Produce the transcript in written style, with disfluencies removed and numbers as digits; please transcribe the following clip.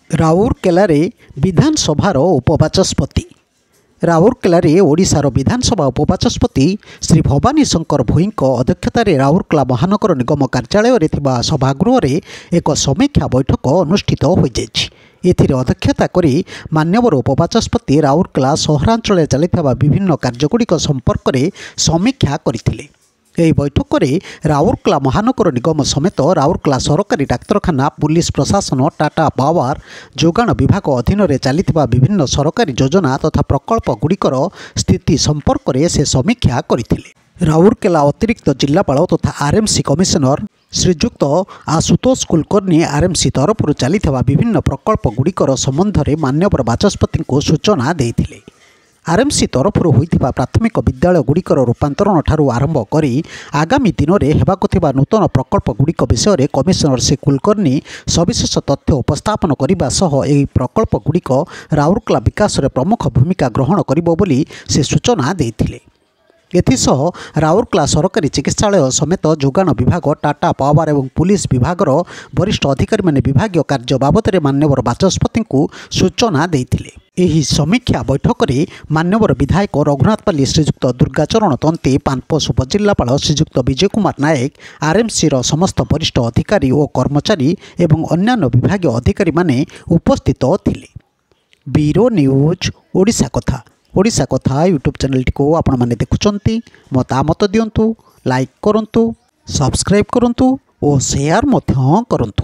ରାଉରକେଲାରେ ବିଧାନସଭାର ଉପବାଚସ୍ପତି। ରାଉରକେଲାରେ ଓଡ଼ିଶାର ବିଧାନସଭା ଉପବାଚସ୍ପତି ଶ୍ରୀ ଭବାନୀ ଶଙ୍କର ଭୋଇଙ୍କ ଅଧ୍ୟକ୍ଷତାରେ ରାଉରକେଲା ମହାନଗର ନିଗମ କାର୍ଯ୍ୟାଳୟରେ ଥିବା ସଭାଗୃହରେ ଏକ ସମୀକ୍ଷା ବୈଠକ ଅନୁଷ୍ଠିତ ହୋଇଯାଇଛି। ଏଥିରେ ଅଧ୍ୟକ୍ଷତା କରି ମାନ୍ୟବର ଉପବାଚସ୍ପତି ରାଉରକେଲା ସହରାଞ୍ଚଳରେ ଚାଲିଥିବା ବିଭିନ୍ନ କାର୍ଯ୍ୟଗୁଡ଼ିକ ସମ୍ପର୍କରେ ସମୀକ୍ଷା କରିଥିଲେ। ଏହି ବୈଠକରେ ରାଉରକେଲା ମହାନଗର ନିଗମ ସମେତ ରାଉରକେଲା ସରକାରୀ ଡାକ୍ତରଖାନା, ପୁଲିସ ପ୍ରଶାସନ, ଟାଟା ପାୱାର, ଯୋଗାଣ ବିଭାଗ ଅଧୀନରେ ଚାଲିଥିବା ବିଭିନ୍ନ ସରକାରୀ ଯୋଜନା ତଥା ପ୍ରକଳ୍ପଗୁଡ଼ିକର ସ୍ଥିତି ସମ୍ପର୍କରେ ସେ ସମୀକ୍ଷା କରିଥିଲେ। ରାଉରକେଲା ଅତିରିକ୍ତ ଜିଲ୍ଲାପାଳ ତଥା ଆର୍ଏମ୍ସି କମିଶନର ଶ୍ରୀଯୁକ୍ତ ଆଶୁତୋଷ କୁଲକର୍ଣ୍ଣୀ ଆର୍ଏମ୍ସି ତରଫରୁ ଚାଲିଥିବା ବିଭିନ୍ନ ପ୍ରକଳ୍ପଗୁଡ଼ିକର ସମ୍ବନ୍ଧରେ ମାନ୍ୟବର ବାଚସ୍ପତିଙ୍କୁ ସୂଚନା ଦେଇଥିଲେ। ଆର୍ଏମ୍ସି ତରଫରୁ ହୋଇଥିବା ପ୍ରାଥମିକ ବିଦ୍ୟାଳୟଗୁଡ଼ିକର ରୂପାନ୍ତରଣ ଠାରୁ ଆରମ୍ଭ କରି ଆଗାମୀ ଦିନରେ ହେବାକୁ ଥିବା ନୂତନ ପ୍ରକଳ୍ପଗୁଡ଼ିକ ବିଷୟରେ କମିଶନର ଶ୍ରୀ କୁଲକର୍ଣ୍ଣୀ ସବିଶେଷ ତଥ୍ୟ ଉପସ୍ଥାପନ କରିବା ସହ ଏହି ପ୍ରକଳ୍ପଗୁଡ଼ିକ ରାଉରକେଲା ବିକାଶରେ ପ୍ରମୁଖ ଭୂମିକା ଗ୍ରହଣ କରିବ ବୋଲି ସେ ସୂଚନା ଦେଇଥିଲେ। ଏଥିସହ ରାଉରକେଲା ସରକାରୀ ଚିକିତ୍ସାଳୟ ସମେତ ଯୋଗାଣ ବିଭାଗ, ଟାଟା ପାୱାର ଏବଂ ପୁଲିସ ବିଭାଗର ବରିଷ୍ଠ ଅଧିକାରୀମାନେ ବିଭାଗୀୟ କାର୍ଯ୍ୟ ବାବଦରେ ମାନ୍ୟବର ବାଚସ୍ପତିଙ୍କୁ ସୂଚନା ଦେଇଥିଲେ। ଏହି ସମୀକ୍ଷା ବୈଠକରେ ମାନ୍ୟବର ବିଧାୟକ ରଘୁନାଥପାଲି ଶ୍ରୀଯୁକ୍ତ ଦୁର୍ଗାଚରଣ ତନ୍ତୀ, ପାନପୋଷ ଉପଜିଲ୍ଲାପାଳ ଶ୍ରୀଯୁକ୍ତ ବିଜୟ କୁମାର ନାୟକ, ଆର୍ଏମ୍ସିର ସମସ୍ତ ବରିଷ୍ଠ ଅଧିକାରୀ ଓ କର୍ମଚାରୀ ଏବଂ ଅନ୍ୟାନ୍ୟ ବିଭାଗୀୟ ଅଧିକାରୀମାନେ ଉପସ୍ଥିତ ଥିଲେ। ବ୍ୟୁରୋ ନ୍ୟୁଜ୍ ଓଡ଼ିଶା କଥା। ଓଡ଼ିଶା କଥା ୟୁଟ୍ୟୁବ୍ ଚ୍ୟାନେଲଟିକୁ ଆପଣମାନେ ଦେଖୁଛନ୍ତି, ମତାମତ ଦିଅନ୍ତୁ, ଲାଇକ୍ କରନ୍ତୁ, ସବସ୍କ୍ରାଇବ୍ କରନ୍ତୁ ଓ ସେୟାର ମଧ୍ୟ କରନ୍ତୁ।